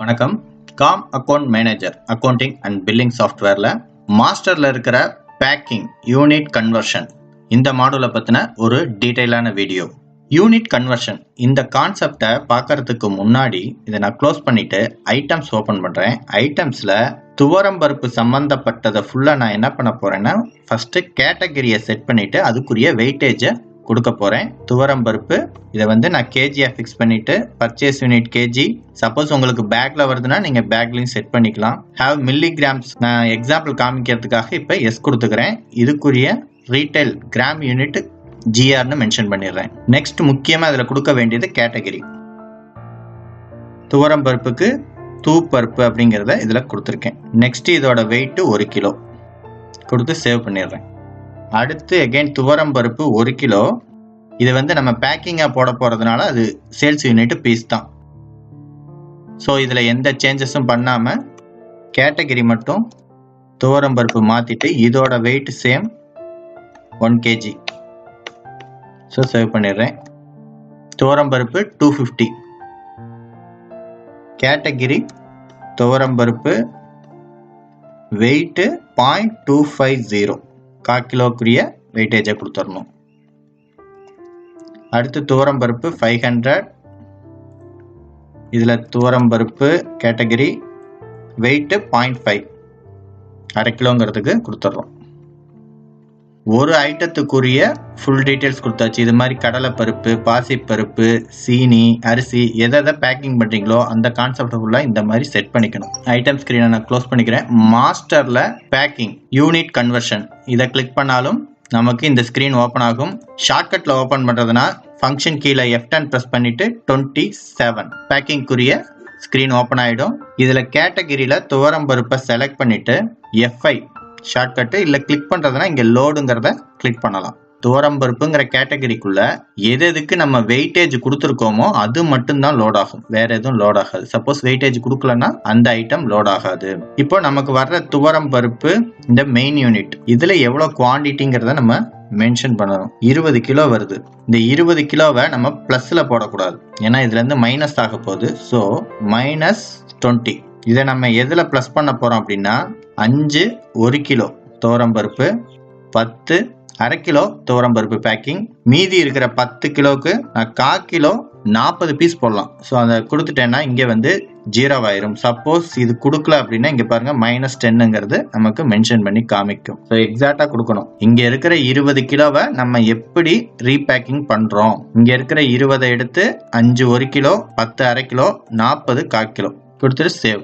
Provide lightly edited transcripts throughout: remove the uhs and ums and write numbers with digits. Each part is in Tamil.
வணக்கம். காம் account manager accounting and billing சாஃப்ட்வேர்ல மாஸ்டர்ல இருக்கிற பேக்கிங் யூனிட் கன்வர்ஷன் இந்த மாடலை பத்தின ஒரு டீடைலான வீடியோ. யூனிட் கன்வர்ஷன் இந்த கான்செப்டை பார்க்கறதுக்கு முன்னாடி இதை நான் க்ளோஸ் பண்ணிட்டு ஐட்டம்ஸ் ஓபன் பண்றேன். ஐட்டம்ஸ்ல துவரம் பருப்பு சம்பந்தப்பட்டதை ஃபுல்லா நான் என்ன பண்ண போறேன்னா ஃபர்ஸ்ட் கேட்டகரியை செட் பண்ணிட்டு அதுக்குரிய வெயிட்டேஜை கொடுக்க போறேன். துவரம் பருப்பு இதை நான் கேஜியா ஃபிக்ஸ் பண்ணிட்டு பர்ச்சேஸ் யூனிட் கேஜி. சப்போஸ் உங்களுக்கு பேக்ல வருதுன்னா நீங்க பேக்லையும் செட் பண்ணிக்கலாம். ஹேவ் மில்லிகிராம்ஸ் நான் எக்ஸாம்பிள் காமிக்கிறதுக்காக இப்ப எஸ் கொடுத்துக்கிறேன். இதுக்குரிய ரீட்டைல் கிராம் யூனிட் ஜிஆர்னு மென்ஷன் பண்ணிடுறேன். நெக்ஸ்ட் முக்கியமா இதுல கொடுக்க வேண்டியது கேட்டகரி. துவரம் பருப்புக்கு தூப்பருப்பு அப்படிங்கிறத இதுல கொடுத்துருக்கேன். நெக்ஸ்ட் இதோட வெயிட் 1 கிலோ கொடுத்து சேவ் பண்ணிடுறேன். அடுத்து அகைன் துவரம் பருப்பு 1 கிலோ. இது நம்ம பேக்கிங்கா போட போறதுனால அது சேல்ஸ் யூனிட் பீஸ் தான். ஸோ இதுல எந்த சேஞ்சஸும் பண்ணாம கேட்டகரி மட்டும் துவரம் பருப்பு மாத்திட்டு இதோட weight same 1 kg. So save பண்ணிடுறேன். துவரம் பருப்பு 250. கேட்டகரி துவரம் பருப்பு வெயிட் 0.250 1/4 கிலோக்குரிய வெயிட்டேஜை கொடுத்துடணும். அடுத்து துவரம் பருப்பு 500. இதுல துவரம் பருப்பு கேட்டகரி வெயிட் 0.5 1/2 கிலோங்கிறதுக்கு கொடுத்துட்றோம். ஒரு ஐட்டத்துக்குரிய ஃபுல் டீட்டெயில்ஸ் கொடுத்தாச்சு. இது மாதிரி கடலை பருப்பு, பாசிப்பருப்பு, சீனி, அரிசி எதை பேக்கிங் பண்றீங்களோ அந்த கான்செப்ட் ஃபுல்லா இந்த மாதிரி செட் பண்ணிக்கணும். ஐட்டம் ஸ்கிரீனை நான் க்ளோஸ் பண்ணிக்கிறேன். மாஸ்டர்ல பேக்கிங் யூனிட் கன்வர்ஷன் இதை கிளிக் பண்ணாலும் நமக்கு இந்த ஸ்கிரீன் ஓபன் ஆகும். ஷார்ட்கட்ல ஓபன் பண்றதுனா ஃபங்க்ஷன் கீழே F10 பிரஸ் பண்ணிட்டு 27 பேக்கிங்குரிய ஸ்கிரீன் ஓபன் ஆயிடும். இதுல கேட்டகரியில துவரம் பருப்பை செலக்ட் பண்ணிட்டு F5 ஷார்ட்கட் இல்ல கிளிக் பண்றதுனா இங்க லோடுங்கிறத கிளிக் பண்ணலாம். துவரம் பருப்புங்கிற கேட்டகரிக்குள்ள எதுக்கு நம்ம வெயிட்டேஜ் கொடுத்துருக்கோமோ அது மட்டும்தான் லோட் ஆகும், வேற எதுவும் லோட் ஆகாது. சப்போஸ் வெயிட்டேஜ் கொடுக்கலன்னா அந்த ஐட்டம் லோட் ஆகாது. இப்போ நமக்கு வர்ற துவரம் பருப்பு இந்த மெயின் யூனிட் இதுல எவ்வளவு குவான்டிட்டிங்கிறத நம்ம மென்ஷன் பண்ணணும். 20 கிலோ வருது. இந்த 20 கிலோவை நம்ம பிளஸ்ல போடக்கூடாது, ஏன்னா இதுல இருந்து மைனஸ் ஆக போகுது. ஸோ -20. இதை நம்ம எதுல பிளஸ் பண்ண போறோம் அப்படின்னா 5 1 கிலோ துவரம் பருப்பு, 10 1/2 கிலோ துவரம் பருப்பு பேக்கிங். மீதி இருக்கிற 10 கிலோக்கு நான் 1/4 கிலோ 40 பீஸ் போடலாம். ஸோ அதை கொடுத்துட்டேன்னா இங்க 0 ஆயிரும். சப்போஸ் இது கொடுக்கல அப்படின்னா இங்க பாருங்க -10ங்கிறது நமக்கு மென்ஷன் பண்ணி காமிக்கும். ஸோ எக்ஸாக்டா கொடுக்கணும். இங்க இருக்கிற 20 கிலோவை நம்ம எப்படி ரீபேக்கிங் பண்றோம், இங்க இருக்கிற 20 எடுத்து 5 1 கிலோ, 10 1/2 கிலோ, 40 1/4 கிலோ கொடுத்துட்டு சேவ்.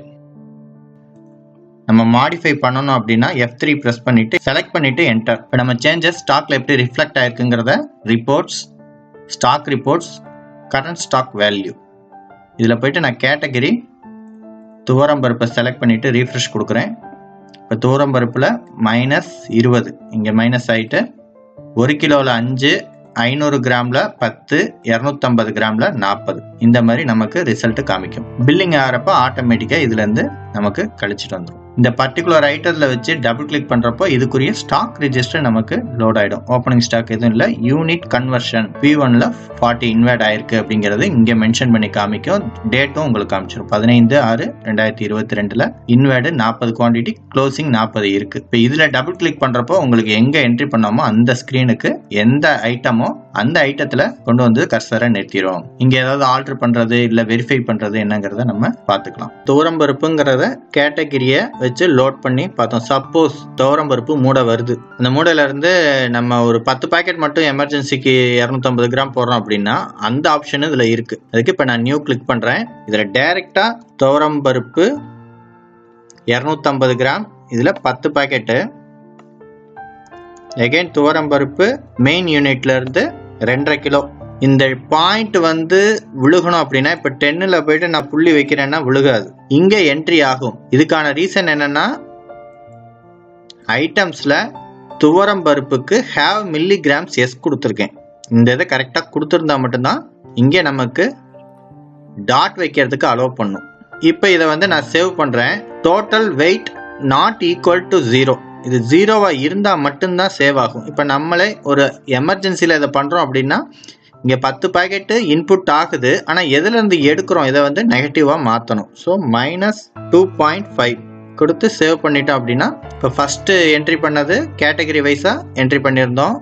நம்ம மாடிஃபை பண்ணணும் அப்படின்னா F3 பிரஸ் பண்ணிட்டு செலக்ட் பண்ணிட்டு என்டர். இப்போ நம்ம சேஞ்சஸ் ஸ்டாக்ல எப்படி ரிஃப்ளெக்ட் ஆயிருக்குங்கிறத reports, stock reports, current stock value இதுல போயிட்டு நான் கேட்டகரி துவரம் பருப்பை செலக்ட் பண்ணிட்டு ரீஃப்ரெஷ் கொடுக்குறேன். இப்போ துவரம் பருப்புல -20 இங்க மைனஸ் ஆயிட்டு 1 கிலோல 5, 500 கிராம்ல 10, 250 கிராம்ல 40 இந்த மாதிரி நமக்கு ரிசல்ட் காமிக்கும். பில்லிங் ஆகிறப்ப ஆட்டோமேட்டிக்கா இதுல இருந்து நமக்கு கழிச்சிட்டு வந்துடும். இந்த பர்டிகுலர் ஐட்டத்துல வச்சு டபுள் கிளிக் பண்றப்போ இதுக்குரிய ஸ்டாக் ரெஜிஸ்டர் நமக்கு லோட் ஆயிடும். ஓப்பனிங் ஸ்டாக் எதுவும் இல்லை. யூனிட் கன்வர்ஷன் P1ல 40 இன்வெர்ட் ஆயிருக்கு அப்படிங்கிறது இங்க மென்ஷன் பண்ணி காமிக்கும். டேட்டும் உங்களுக்கு காமிச்சிடும். 15/6/2022ல இன்வெர்ட் 40 குவான்டிட்டி, க்ளோசிங் 40 இருக்கு. இப்போ இதுல டபுள் கிளிக் பண்றப்போ உங்களுக்கு எங்க என்ட்ரி பண்ணாமோ அந்த ஸ்கிரீனுக்கு எந்த ஐட்டமோ அந்த ஐட்டத்துல கொண்டு வந்து கர்சரை நிறுத்திடும். இங்க ஏதாவது ஆல்டர் பண்றது இல்ல வெரிஃபை பண்றது என்னங்கிறத நம்ம பாத்துக்கலாம். துவரம் பருப்புங்கிறத கேட்டகரிய வச்சு லோட் பண்ணி பார்த்தோம். சப்போஸ் துவரம் பருப்பு மூடை வருது, அந்த மூடையில இருந்து நம்ம ஒரு 10 பாக்கெட் மட்டும் எமர்ஜென்சிக்கு 250 கிராம் போடுறோம் அப்படின்னா அந்த ஆப்ஷன் இதுல இருக்கு. அதுக்கு இப்ப நான் நியூ கிளிக் பண்றேன். இதுல டைரக்டா துவரம் பருப்பு 250 கிராம், இதுல 10 பாக்கெட்டு. அகைன் துவரம் பருப்பு மெயின் யூனிட்ல இருந்து 2.5 கிலோ. இந்த பாயிண்ட் விழுகணும் அப்படின்னா இப்ப 10ல போயிட்டு நான் புள்ளி வைக்கிறேன்னா விழுகாது, இங்க என்ட்ரி ஆகும். இதுக்கான ரீசன் என்னன்னா ஐட்டம்ஸ்ல துவரம் பருப்புக்கு ஹேவ் மில்லிகிராம்ஸ் எஸ் கொடுத்துருக்கேன். இந்த இதை கரெக்டா கொடுத்துருந்தா மட்டும்தான் இங்க நமக்கு டாட் வைக்கிறதுக்கு அலோவ் பண்ணும். இப்ப இதை நான் சேவ் பண்றேன். Total wait not equal to 0. இது 0வா இருந்தா மட்டும்தான் சேவ் ஆகும். இப்ப நம்மளே ஒரு எமர்ஜென்சில இதை பண்றோம் அப்படின்னா இங்கே 10 பாக்கெட்டு இன்புட் ஆகுது, ஆனால் எதுலேருந்து எடுக்கிறோம் இதை வந்து நெகட்டிவாக மாற்றணும். ஸோ -2.5 கொடுத்து சேவ் பண்ணிட்டோம் அப்படின்னா, இப்போ ஃபஸ்ட்டு என்ட்ரி பண்ணது கேட்டகரி வைஸாக என்ட்ரி பண்ணியிருந்தோம்.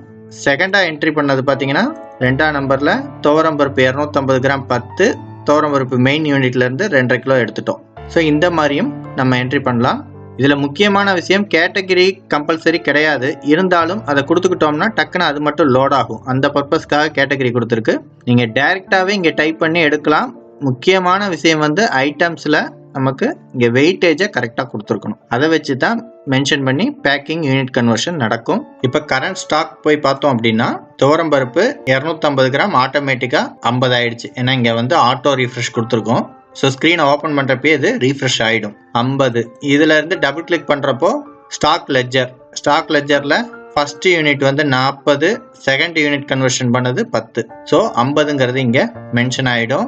செகண்டாக என்ட்ரி பண்ணது பார்த்தீங்கன்னா 2ஆம் நம்பரில் துவரம்பருப்பு 250 கிராம் 10, துவரம்பருப்பு மெயின் யூனிட்லேருந்து 2.5 கிலோ எடுத்துட்டோம். ஸோ இந்த மாதிரியும் நம்ம என்ட்ரி பண்ணலாம். இதில் முக்கியமான விஷயம் கேட்டகரி கம்பல்சரி கிடையாது, இருந்தாலும் அதை கொடுத்துக்கிட்டோம்னா டக்குன்னு அது மட்டும் லோட் ஆகும். அந்த பர்பஸ்க்காக கேட்டகரி கொடுத்துருக்கு. நீங்கள் டைரெக்டாகவே இங்கே டைப் பண்ணி எடுக்கலாம். முக்கியமான விஷயம் வந்து ஐட்டம்ஸில் நமக்கு இங்கே வெயிட்டேஜை கரெக்டாக கொடுத்துருக்கணும். அதை வச்சு தான் மென்ஷன் பண்ணி பேக்கிங் யூனிட் கன்வர்ஷன் நடக்கும். இப்போ கரண்ட் ஸ்டாக் போய் பார்த்தோம் அப்படின்னா துவரம்பருப்பு 250 கிராம் ஆட்டோமேட்டிக்காக 50 ஆயிடுச்சு. ஏன்னா இங்கே வந்து ஆட்டோ ரீஃப்ரெஷ் கொடுத்துருக்கோம். ஸோ ஸ்க்ரீனை ஓப்பன் பண்ணுறப்பே இது ரீஃப்ரெஷ் ஆகிடும் 50. இதில் இருந்து டபுள் கிளிக் பண்ணுறப்போ ஸ்டாக் லெஜரில் ஃபர்ஸ்ட் யூனிட் வந்து 40, செகண்ட் யூனிட் கன்வர்ஷன் பண்ணது 10. ஸோ 50ங்கிறது இங்கே மென்ஷன் ஆகிடும்.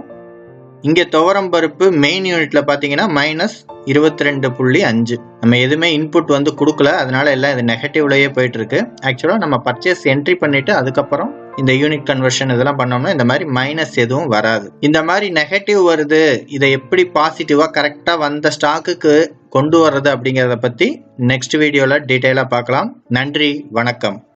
இங்கே துவரம்பருப்பு மெயின் யூனிட்ல பார்த்தீங்கன்னா -22.5. நம்ம எதுவுமே இன்புட் வந்து கொடுக்கல, அதனால எல்லாம் இது நெகட்டிவ்லயே போயிட்டு இருக்கு. ஆக்சுவலாக நம்ம பர்ச்சேஸ் என்ட்ரி பண்ணிட்டு அதுக்கப்புறம் இந்த யூனிட் கன்வர்ஷன் இதெல்லாம் பண்ணோம்னா இந்த மாதிரி மைனஸ் எதுவும் வராது. இந்த மாதிரி நெகட்டிவ் வருது, இதை எப்படி பாசிட்டிவா கரெக்டா வந்த ஸ்டாக்குக்கு கொண்டு வர்றது அப்படிங்கிறத பத்தி நெக்ஸ்ட் வீடியோல டீட்டெயிலா பார்க்கலாம். நன்றி, வணக்கம்.